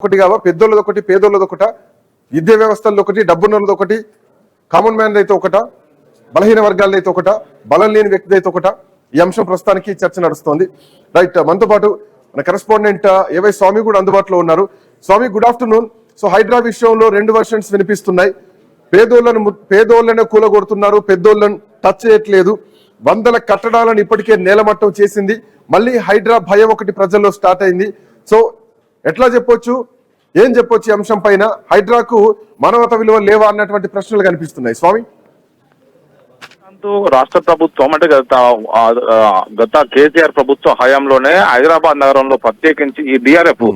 ఒకటి కావా, పెద్దోళ్ళది ఒకటి, పేదోళ్ళది ఒకట, విద్యా వ్యవస్థల్లో ఒకటి, డబ్బున్నోళ్ళది ఒకటి, కామన్ మ్యాన్ అయితే ఒకట, బలహీన వర్గాల్లో అయితే ఒకట, బలం లేని వ్యక్తి అయితే ఒకట. ఈ అంశం ప్రస్తుతానికి చర్చ నడుస్తోంది. రైట్, మనతో పాటు మన కరెస్పాండెంట్ ఏవై స్వామి కూడా అందుబాటులో ఉన్నారు. స్వామి, గుడ్ ఆఫ్టర్నూన్. సో హైడ్రా విషయంలో రెండు వర్షన్స్ వినిపిస్తున్నాయి. పేదోళ్ళని కూలగొడుతున్నారు, పెద్దోళ్ళని టచ్ చేయట్లేదు. వందల కట్టడాలను ఇప్పటికే నేలమట్టం చేసింది. మళ్ళీ హైడ్రా భయం ఒకటి ప్రజల్లో స్టార్ట్ అయింది. సో ఎట్లా చెప్పొచ్చు, ఏం చెప్పొచ్చు ఈ అంశం పైన? హైడ్రాకు మానవత విలువ లేవా అన్నటువంటి ప్రశ్నలు కనిపిస్తున్నాయి. స్వామి, రాష్ట్ర ప్రభుత్వం అంటే గత కేసీఆర్ ప్రభుత్వ హయాంలోనే హైదరాబాద్ నగరంలో ప్రత్యేకించి ఈ డిఆర్ఎఫ్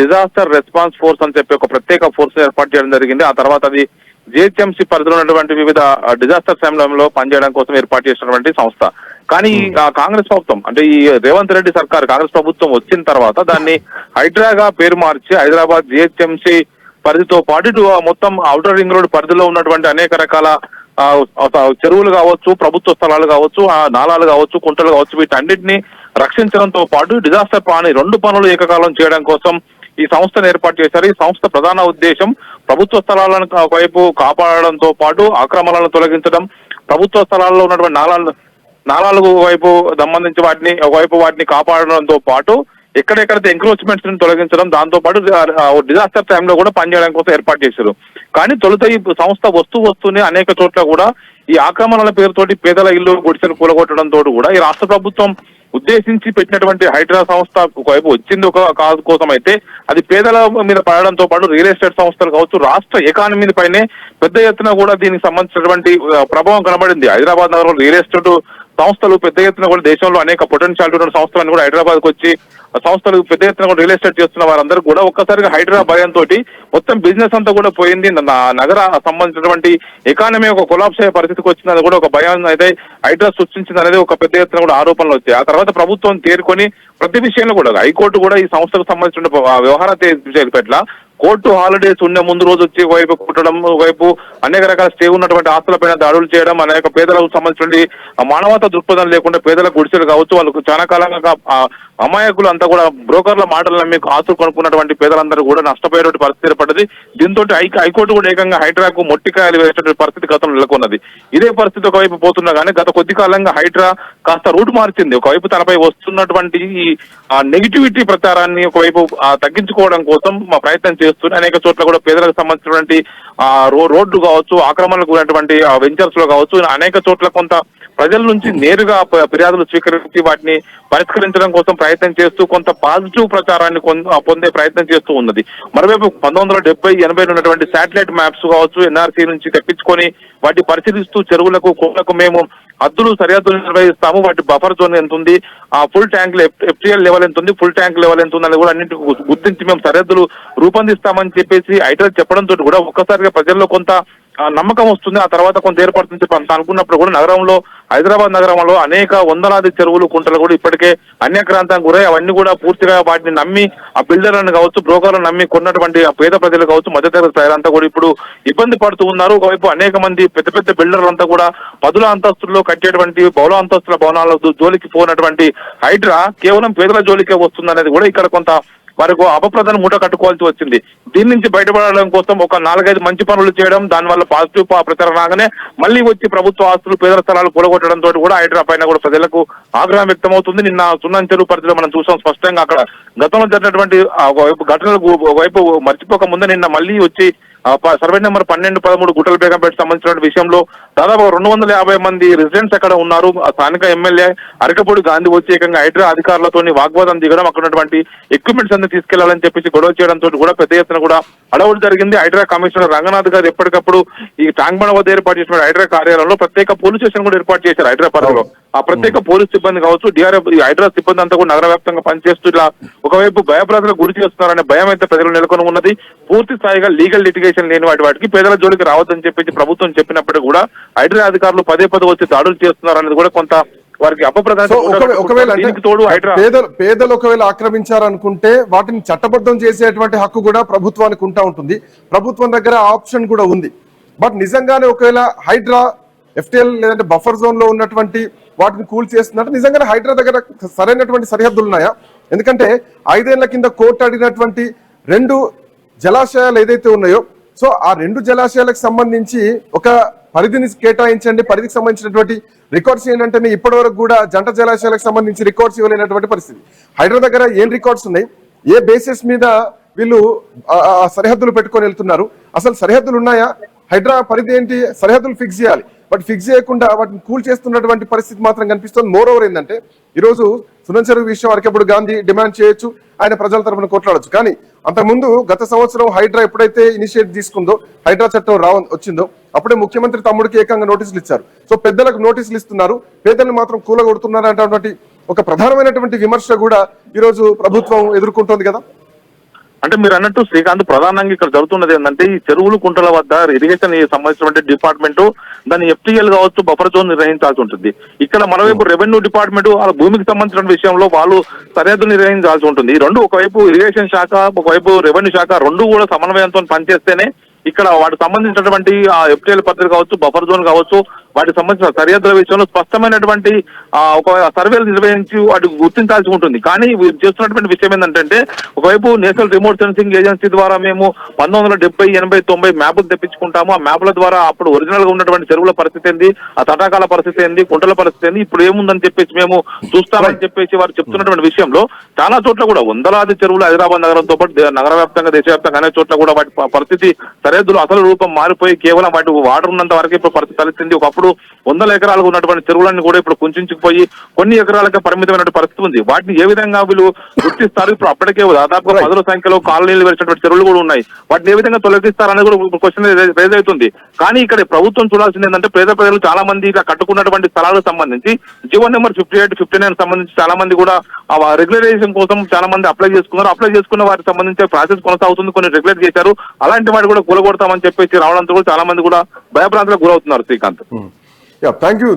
డిజాస్టర్ రెస్పాన్స్ ఫోర్స్ అని చెప్పి ఒక ప్రత్యేక ఫోర్స్ ఏర్పాటు చేయడం జరిగింది. ఆ తర్వాత అది జిహెచ్ఎంసీ పరిధిలో ఉన్నటువంటి వివిధ డిజాస్టర్ సమయంలో పనిచేయడం కోసం ఏర్పాటు చేసినటువంటి సంస్థ. కానీ కాంగ్రెస్ ప్రభుత్వం అంటే ఈ రేవంత్ రెడ్డి సర్కార్ కాంగ్రెస్ ప్రభుత్వం వచ్చిన తర్వాత దాన్ని హైడ్రాగా పేరు మార్చి హైదరాబాద్ జిహెచ్ఎంసీ పరిధితో పాటు ఇటు మొత్తం ఔటర్ రింగ్ రోడ్ పరిధిలో ఉన్నటువంటి అనేక రకాల చెరువులు కావచ్చు, ప్రభుత్వ స్థలాలు కావచ్చు, నాలాలు కావచ్చు, కుంటలు కావచ్చు, వీటన్నిటిని రక్షించడంతో పాటు డిజాస్టర్ రెండు పనులు ఏకకాలం చేయడం కోసం ఈ సంస్థను ఏర్పాటు చేశారు. ఈ సంస్థ ప్రధాన ఉద్దేశం ప్రభుత్వ స్థలాలను ఒకవైపు కాపాడడంతో పాటు ఆక్రమణలను తొలగించడం, ప్రభుత్వ స్థలాల్లో ఉన్నటువంటి నాలాలకు వైపు సంబంధించి వాటిని కాపాడడంతో పాటు ఎక్కడెక్కడైతే ఎంక్రోచ్మెంట్స్ ని తొలగించడం, దాంతో పాటు డిజాస్టర్ టైంలో కూడా పనిచేయడం కోసం ఏర్పాటు చేశారు. కానీ తొలుత ఈ సంస్థ వస్తూనే అనేక చోట్ల కూడా ఈ ఆక్రమణల పేరుతోటి పేదల ఇల్లు గుడిసెలు కూలగొట్టడంతో కూడా ఈ రాష్ట్ర ప్రభుత్వం ఉద్దేశించి పెట్టినటువంటి హైడ్రా సంస్థ ఒకవైపు వచ్చింది ఒక కాదు కోసం అయితే అది పేదల మీద పడడంతో పాటు రియల్ ఎస్టేట్ సంస్థలు కావచ్చు, రాష్ట్ర ఎకానమీ పైనే పెద్ద ఎత్తున కూడా దీనికి సంబంధించినటువంటి ప్రభావం కనబడింది. హైదరాబాద్ నగరంలో రియల్ ఎస్టేట్ సంస్థలు పెద్ద ఎత్తున కూడా దేశంలో అనేక పొటెన్షియాలిటీ ఉన్న సంస్థలను కూడా హైదరాబాద్కి వచ్చి సంస్థలు పెద్ద ఎత్తున కూడా రియల్ ఎస్టేట్ చేస్తున్న వారందరూ కూడా ఒక్కసారిగా హైడ్రా భయంతో మొత్తం బిజినెస్ అంతా కూడా పోయింది. నగర సంబంధించినటువంటి ఎకానమీ ఒక కొలాప్స్ అయ్యే పరిస్థితికి వచ్చింది కూడా ఒక భయం అయితే హైడ్రా సృష్టించింది అనేది ఒక పెద్ద ఎత్తున కూడా ఆరోపణలు వచ్చాయి. ఆ తర్వాత ప్రభుత్వం తేరుకొని ప్రతి విషయంలో కూడా హైకోర్టు కూడా ఈ సంస్థకు సంబంధించిన వ్యవహార పట్ల కోర్టు హాలిడేస్ ఉండే ముందు రోజు వచ్చి ఒకవైపు కుట్టడం, ఒకవైపు అనేక రకాల స్టే ఉన్నటువంటి ఆస్తులపైన దాడులు చేయడం, అనేక పేదలకు సంబంధించినటువంటి మానవతా దృక్పథం లేకుండా పేదల గుడిసెలు కావచ్చు, వాళ్ళకు చాలా కాలంగా అమాయకులు అంతా కూడా బ్రోకర్ల మాటలు నమ్మి ఆస్తులు కొనుక్కున్నటువంటి పేదలందరూ కూడా నష్టపోయేటువంటి పరిస్థితి ఏర్పడ్డది. దీంతో హైకోర్టు కూడా ఏకంగా హైడ్రాకు మొట్టికాయలు వేసేటువంటి పరిస్థితి గతంలో నెలకొన్నది. ఇదే పరిస్థితి ఒకవైపు పోతున్నా కానీ గత కొద్ది కాలంగా హైడ్రా కాస్త రూట్ మార్చింది. ఒకవైపు తనపై వస్తున్నటువంటి నెగిటివిటీ ప్రచారాన్ని ఒకవైపు తగ్గించుకోవడం కోసం ప్రయత్నం చేస్తూ అనేక చోట్ల కూడా పేదలకు సంబంధించినటువంటి రోడ్లు కావచ్చు, ఆక్రమణలకు గురైనటువంటి వెంచర్స్ లో కావచ్చు, అనేక చోట్ల కొంత ప్రజల నుంచి నేరుగా ఫిర్యాదులు స్వీకరించి వాటిని పరిష్కరించడం కోసం ప్రయత్నం చేస్తూ కొంత పాజిటివ్ ప్రచారాన్ని పొందే ప్రయత్నం చేస్తూ ఉన్నది. మరోవైపు 1970-80 ఉన్నటువంటి శాటిలైట్ మ్యాప్స్ కావచ్చు, ఎన్ఆర్సీ నుంచి తెప్పించుకొని వాటిని పరిశీలిస్తూ చెరువులకు కోళ్లకు మేము హద్దులు సరిహద్దులు నిర్వహిస్తాము, వాటి బఫర్ జోన్ ఎంత ఉంది, ఫుల్ ట్యాంక్ ఎఫ్టీఎల్ లెవెల్ ఎంత ఉంది, ఫుల్ ట్యాంక్ లెవెల్ ఎంత ఉంది అని కూడా అన్నింటికి గుర్తించి మేము సరిహద్దులు రూపొందిస్తామని చెప్పేసి హైడ్రా చెప్పడంతో కూడా ఒక్కసారిగా ప్రజల్లో కొంత నమ్మకం వస్తుంది. ఆ తర్వాత కొంత ఏర్పడుతుంది అనుకున్నప్పుడు కూడా నగరంలో హైదరాబాద్ నగరంలో అనేక వందలాది చెరువులు, కుంటలు కూడా ఇప్పటికే అన్యక్రాంతానికి గురై అవన్నీ కూడా పూర్తిగా వాటిని నమ్మి ఆ బిల్డర్లను కావచ్చు, బ్రోకర్లను నమ్మి కొన్నటువంటి ఆ పేద ప్రజలు కావచ్చు, మధ్యతరగతి ప్రజలంతా కూడా ఇప్పుడు ఇబ్బంది పడుతూ ఉన్నారు. ఒకవైపు అనేక మంది పెద్ద పెద్ద బిల్డర్లంతా కూడా పదుల అంతస్తుల్లో కట్టేటువంటి బహుళ అంతస్తుల భవనాల జోలికి పోయినటువంటి హైడ్రా కేవలం పేదల జోలికే వస్తుందనేది కూడా ఇక్కడ కొంత వారికి అపప్రదను మూట కట్టుకోవాల్సి వచ్చింది. దీని నుంచి బయటపడడం కోసం ఒక 4-5 మంచి పనులు చేయడం, దానివల్ల పాజిటివ్ ప్రచారం రాగానే మళ్ళీ వచ్చి ప్రభుత్వ ఆస్తులు, పేదల స్థలాలు కూలగొట్టడంతో కూడా హైడ్రా పైన కూడా ప్రజలకు ఆగ్రహం వ్యక్తమవుతుంది. నిన్న సున్నం చెరువు పరిధిలో మనం చూసాం స్పష్టంగా అక్కడ గతంలో జరిగినటువంటి ఘటనలకు ఒకవైపు మర్చిపోక ముందే నిన్న మళ్ళీ వచ్చి సర్వే నెంబర్ 12-13 గుట్టల బేగంపేట సంబంధించిన విషయంలో దాదాపు 250 మంది రెసిడెంట్స్ అక్కడ ఉన్నారు. స్థానిక ఎమ్మెల్యే అరకపూడి గాంధీ వచ్చి ఏకంగా హైడ్రా అధికారులతో వాగ్వాదం దిగడం, అక్కడ ఉన్నటువంటి ఎక్విప్మెంట్స్ అన్ని తీసుకెళ్లాలని చెప్పేసి గొడవ చేయడంతో కూడా పెద్ద ఎత్తున కూడా అడవులు జరిగింది. హైడ్రా కమిషనర్ రంగనాథ్ గారు ఎప్పటికప్పుడు ఈ ట్యాంక్ బండ్ వద్ద ఏర్పాటు చేసిన హైడ్రా కార్యాలయంలో ప్రత్యేక పోలీస్ స్టేషన్ కూడా ఏర్పాటు చేశారు హైడ్రా పరిధిలో. ఆ ప్రత్యేక పోలీస్ సిబ్బంది కావచ్చు, డిఆర్ఎఫ్ హైడ్రా సిబ్బంది అంతా కూడా నగర వ్యాప్తంగా పనిచేస్తూ ఇలా ఒకవైపు భయప్రాంతాలకు గురి చేస్తున్నారనే భయం అయితే ప్రజలు నెలకొని ఉన్నది. పూర్తి స్థాయిగా లీగల్ లిటిగేషన్ లేని వాటికి పేదల జోలికి రావద్దని చెప్పేసి ప్రభుత్వం చెప్పినప్పటికీ కూడా హైడ్రా అధికారులు పదే వచ్చి దాడులు చేస్తున్నారనేది కూడా కొంత వారికి పేదలు ఒకవేళ ఆక్రమించారనుకుంటే వాటిని చట్టబద్ధం చేసేటువంటి హక్కు కూడా ప్రభుత్వానికి ఉంటుంది. ప్రభుత్వం దగ్గర ఆప్షన్ కూడా ఉంది. బట్ నిజంగానే ఒకవేళ హైడ్రా ఎఫ్టీఎల్ లేదంటే బఫర్ జోన్ లో ఉన్నటువంటి వాటిని కూల్ చేస్తున్నట్టు నిజంగానే హైడ్రా దగ్గర సరైనటువంటి సరిహద్దులు ఉన్నాయా? ఎందుకంటే 5 ఏళ్ల కింద కోర్టు అడిగినటువంటి 2 జలాశయాలు ఏదైతే ఉన్నాయో, సో ఆ 2 జలాశయాలకు సంబంధించి ఒక పరిధిని కేటాయించండి. పరిధికి సంబంధించినటువంటి రికార్డ్స్ ఏంటంటే ఇప్పటి వరకు కూడా జంట జలాశయాలకు సంబంధించి రికార్డ్స్ ఇవ్వలేనటువంటి పరిస్థితి. హైడ్రా దగ్గర ఏం రికార్డ్స్ ఉన్నాయి, ఏ బేసిస్ మీద వీళ్ళు సరిహద్దులు పెట్టుకొని వెళ్తున్నారు, అసలు సరిహద్దులు ఉన్నాయా, హైడ్రా పరిధి ఏంటి, సరిహద్దులు ఫిక్స్ చేయాలి. బట్ ఫిక్స్ చేయకుండా వాటిని కూల్ చేస్తున్నటువంటి పరిస్థితి మాత్రం కనిపిస్తుంది. మోర్ ఓవర్ ఏంటంటే ఈరోజు సునంద చెరువు విషయం అరకెప్పుడు గాంధీ డిమాండ్ చేయొచ్చు, ఆయన ప్రజల తరఫున కొట్లాడొచ్చు. కానీ అంతకుముందు గత సంవత్సరం హైడ్రా ఎప్పుడైతే ఇనిషియేట్ తీసుకుందో, హైడ్రా చట్టం వచ్చిందో, అప్పుడే ముఖ్యమంత్రి తమ్ముడికి ఏకంగా నోటీసులు ఇచ్చారు. సో పెద్దలకు నోటీసులు ఇస్తున్నారు, పేదలను మాత్రం కూలగొడుతున్నారు అనేటువంటి ఒక ప్రధానమైనటువంటి విమర్శ కూడా ఈరోజు ప్రభుత్వం ఎదుర్కొంటోంది కదా. అంటే మీరు అన్నట్టు శ్రీకాంత్, ప్రధానంగా ఇక్కడ జరుగుతున్నది ఏంటంటే ఈ చెరువులు కుంటల వద్ద ఇరిగేషన్ సంబంధించినటువంటి డిపార్ట్మెంట్ దాని FTL కావచ్చు, బఫర్ జోన్ నిర్వహించాల్సి ఉంటుంది. ఇక్కడ మరోవైపు రెవెన్యూ డిపార్ట్మెంట్ వాళ్ళ భూమికి సంబంధించిన విషయంలో వాళ్ళు సరిహద్దు నిర్వహించాల్సి ఉంటుంది. ఈ రెండు, ఒకవైపు ఇరిగేషన్ శాఖ, ఒకవైపు రెవెన్యూ శాఖ, రెండు కూడా సమన్వయంతో పనిచేస్తేనే ఇక్కడ వాటికి సంబంధించినటువంటి ఆ FTL పద్ధతి కావచ్చు, బఫర్ జోన్ కావచ్చు, వాటికి సంబంధించిన సరిహద్దుల విషయంలో స్పష్టమైనటువంటి ఒక సర్వేలు నిర్వహించి వాటికి గుర్తించాల్సి ఉంటుంది. కానీ వీరు చేస్తున్నటువంటి విషయం ఏంటంటే ఒకవైపు నేషనల్ రిమోట్ సెన్సింగ్ ఏజెన్సీ ద్వారా మేము 1970, 80, 90 మ్యాపులు తెప్పించుకుంటాము. ఆ మ్యాపుల ద్వారా అప్పుడు ఒరిజినల్ గా ఉన్నటువంటి చెరువుల పరిస్థితి ఏంది, ఆ తటాకాల పరిస్థితి ఏంది, కుంటల పరిస్థితి ఏంది, ఇప్పుడు ఏముందని చెప్పేసి మేము చూస్తామని చెప్పేసి వారు చెప్తున్నటువంటి విషయంలో చాలా చోట్ల కూడా వందలాది చెరువులు హైదరాబాద్ నగరంతో పాటు నగర వ్యాప్తంగా, దేశవ్యాప్తంగా అనేక చోట్ల కూడా వాటి పరిస్థితి, సరిహద్దులు అసలు రూపం మారిపోయి కేవలం వాటి వాటర్ ఉన్నంత వరకు ఇప్పుడు పరిస్థితి తలెత్తింది. ఒకప్పుడు 100 ఎకరాలకు ఉన్నటువంటి చెరువులన్నీ కూడా ఇప్పుడు కుంచుకుపోయి కొన్ని ఎకరాలకే పరిమితమైన పరిస్థితి ఉంది. వాటిని ఏ విధంగా వీళ్ళు గుర్తిస్తారు? ఇప్పుడు అప్పటికే దాదాపుగా 10 సంఖ్యలో కాలనీలు వేసినటువంటి చెరువులు కూడా ఉన్నాయి. వాటిని ఏ విధంగా తొలగిస్తారనేది కూడా క్వశ్చన్ రేజ్ అవుతుంది. కానీ ఇక్కడ ప్రభుత్వం చూడాల్సింది ఏంటంటే పేద ప్రజలు చాలా మంది ఇలా కట్టుకున్నటువంటి స్థలాలకు సంబంధించి జీవో నెంబర్ 58, 59 సంబంధించి చాలా మంది కూడా రెగ్యులరైజేషన్ కోసం చాలా మంది అప్లై చేసుకున్నారు. అప్లై చేసుకున్న వారికి సంబంధించి ప్రాసెస్ కొనసాగుతుంది, కొన్ని రెగ్యులేట్ చేశారు. అలాంటి వాటి కూడా కూలగొడతామని చెప్పేసి రావడంతో కూడా చాలా మంది కూడా భయభ్రాంతులకు గురవుతున్నారు. శ్రీకాంత్,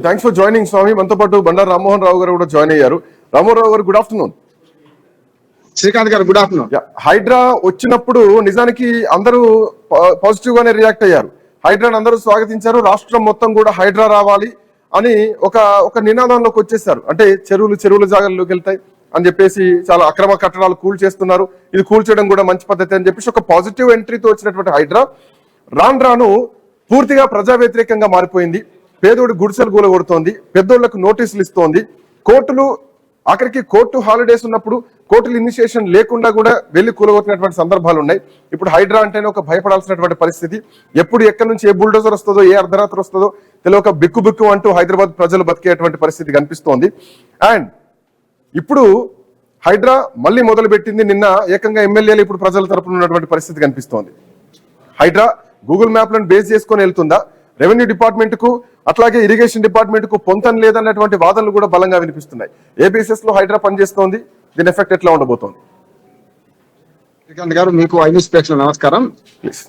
థ్యాంక్స్ ఫర్ జాయినింగ్ స్వామి. మనతో పాటు బండారు రామ్మోహన్ రావు గారు కూడా జాయిన్ అయ్యారు. రామ్మోహన్ రావు గారు, గుడ్ ఆఫ్టర్నూన్. శ్రీకాంత్ గారు, గుడ్ ఆఫ్టర్నూన్. హైడ్రా వచ్చినప్పుడు నిజానికి అందరూ పాజిటివ్ గానే రియాక్ట్ అయ్యారు. హైడ్రాని అందరూ స్వాగతించారు. రాష్ట్రం మొత్తం కూడా హైడ్రా రావాలి అని ఒక నినాదంలోకి వచ్చేసారు. అంటే చెరువులు జాగాల్లోకి వెళ్తాయి అని చెప్పేసి చాలా అక్రమ కట్టడాలు కూల్ చేస్తున్నారు, ఇది కూల్ చేయడం కూడా మంచి పద్ధతి అని చెప్పేసి ఒక పాజిటివ్ ఎంట్రీతో వచ్చినటువంటి హైడ్రా రాను పూర్తిగా ప్రజా వ్యతిరేకంగా మారిపోయింది. పేదోడి గుడిసెలు కూలగొడుతోంది, పెద్దోళ్లకు నోటీసులు ఇస్తోంది. ఆఖరికి కోర్టు హాలిడేస్ ఉన్నప్పుడు కోర్టులు ఇనిషియేషన్ లేకుండా కూడా వెళ్లి కూలగొట్టినటువంటి సందర్భాలు ఉన్నాయి. ఇప్పుడు హైడ్రా అంటేనే ఒక భయపడాల్సినటువంటి పరిస్థితి. ఎప్పుడు ఎక్కడి నుంచి ఏ బుల్డోజర్ వస్తుందో, ఏ అర్ధరాత్రి వస్తుందో తెలియక బిక్కు అంటూ హైదరాబాద్ ప్రజలు బతికేటువంటి పరిస్థితి కనిపిస్తోంది. అండ్ ఇప్పుడు హైడ్రా మళ్ళీ మొదలు పెట్టింది. నిన్న ఏకంగా ఎమ్మెల్యేలు ఇప్పుడు ప్రజల తరపున ఉన్నటువంటి పరిస్థితి కనిపిస్తోంది. హైడ్రా గూగుల్ మ్యాప్లను బేస్ చేసుకొని వెళ్తుందా? రెవెన్యూ డిపార్ట్మెంట్ కు అట్లాగే ఇరిగేషన్ డిపార్ట్మెంట్ కు పొంతం లేదన్నటువంటి వాదనలు కూడా బలంగా వినిపిస్తున్నాయి. ఏ బేసిస్ లో హైడ్రా పనిచేస్తోంది, దీని ఎఫెక్ట్ ఎట్లా ఉండబోతోంది? శ్రీకాంత్ గారు, మీకు ఐన్యూస్ ప్రేక్షకులు నమస్కారం.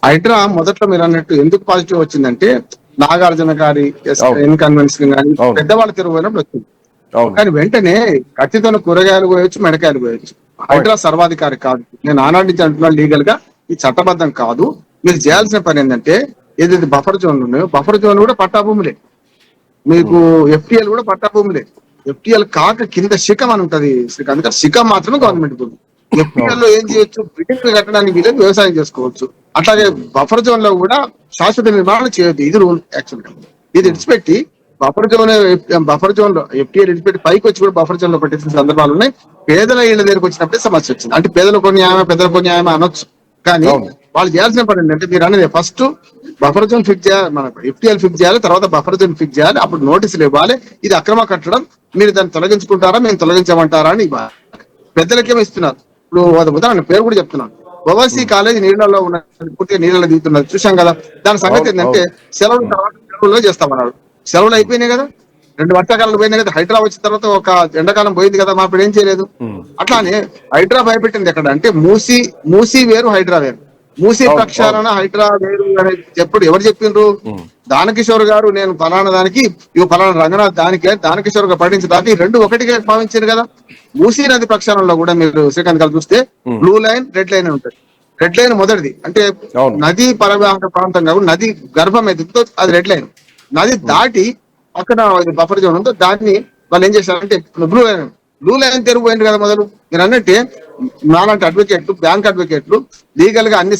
హైడ్రా మొదట్లో మీరు అన్నట్టు ఎందుకు పాజిటివ్ వచ్చిందంటే నాగార్జున గారి ఇన్కన్వెన్షన్ కానీ పెద్దవాళ్ళ తిరుగుపోయినప్పుడు వచ్చింది. కానీ వెంటనే కత్తితో కూరగాయలు పోయొచ్చు, మెడకాయలు పోయొచ్చు. హైడ్రా సర్వాధికారి కాదు. నేను ఆనాటి నుంచి అంటున్నాను, లీగల్ గా ఇది చట్టబద్ధం కాదు. మీరు చేయాల్సిన పని ఏంటంటే ఏదైతే బఫర్ జోన్లు ఉన్నాయో బఫర్ జోన్ కూడా పట్టాభూములే, మీకు FTL కూడా పట్టాభూములే. FTL కాక కింద శిఖం అని ఉంటది శ్రీకాంత్ గారు, శిఖం మాత్రమే గవర్నమెంట్ భూమి. FTL లో ఏం చేయొచ్చు, బిల్డింగ్ కట్టడానికి వీలేదు, వ్యవసాయం చేసుకోవచ్చు. అట్లాగే బఫర్ జోన్ లో కూడా శాశ్వత నిర్మాణాలు చేయొద్దు. ఇది రూల్. యాక్చువల్ గా ఇది విడిచిపెట్టి బఫర్ జోన్ లో FTL విడిచిపెట్టి పైకి వచ్చి కూడా బఫర్ జోన్ లో పెట్టేసిన సందర్భాలు ఉన్నాయి. పేదల ఇళ్ల దగ్గరకు వచ్చినప్పుడే సమస్య వచ్చింది. అంటే పేదలకు న్యాయమే, పెద్దలకు న్యాయమే అనొచ్చు. కానీ వాళ్ళు చేయాల్సిన పని ఏంటంటే మీరు అనేది ఫస్ట్ బఫర్ జోన్ ఫిక్స్ చేయాలి, మన FTL ఫిక్స్ చేయాలి, తర్వాత బఫర్ జోన్ ఫిక్స్ చేయాలి, అప్పుడు నోటీసులు ఇవ్వాలి. ఇది అక్రమ కట్టడం, మీరు దాన్ని తొలగించుకుంటారా, మేము తొలగించమంటారా అని పెద్దలకేమో ఇస్తున్నారు. ఇప్పుడు ఉదాహరణ పేరు కూడా చెప్తున్నాను, ఓవర్సీ కాలేజ్ నీళ్లలో ఉన్న పూర్తిగా నీళ్ళలో దిగుతున్నారు, చూసాం కదా. దాని సంగతి ఏంటంటే సెలవుల తర్వాత సెలవుల్లో చేస్తామన్నాడు. సెలవులు అయిపోయినాయి కదా, 2 వర్షాకాలాలు పోయినాయి కదా. హైడ్రా వచ్చిన తర్వాత ఒక ఎండాకాలం పోయింది కదా, మా ఇప్పుడు ఏం చేయలేదు. అట్లానే హైడ్రా భయపెట్టింది ఎక్కడ అంటే మూసీ వేరు, హైడ్రా వేరు. మూసీ ప్రక్షాళన, హైడ్రా వేరు అనేది ఎవరు చెప్పిండ్రు? దానకిషోర్ గారు నేను ఫలానా దానికి, ఇవి ఫలానా రంగనాథ్ దానికే, దానకిషోర్ గారు పఠించడానికి 2 ఒకటిగా భావించారు కదా. మూసీ నది ప్రక్షాళనలో కూడా మీరు శ్రీకాంత్ గారు చూస్తే బ్లూ లైన్, రెడ్ లైన్ ఉంటుంది. రెడ్ లైన్ మొదటిది, అంటే నది పరివాహక ప్రాంతం కాబట్టి నది గర్భం ఏదో అది రెడ్ లైన్. నది దాటి పక్కన బఫర్ జోన్ ఉందో దాన్ని వాళ్ళు ఏం చేశారంటే బ్లూ లైన్ తెరుగు పోయింది కదా మొదలు. మీరు అన్నట్టే నాలాంటి అడ్వకేట్లు, బ్యాంక్ అడ్వకేట్లు లీగల్ గా అన్ని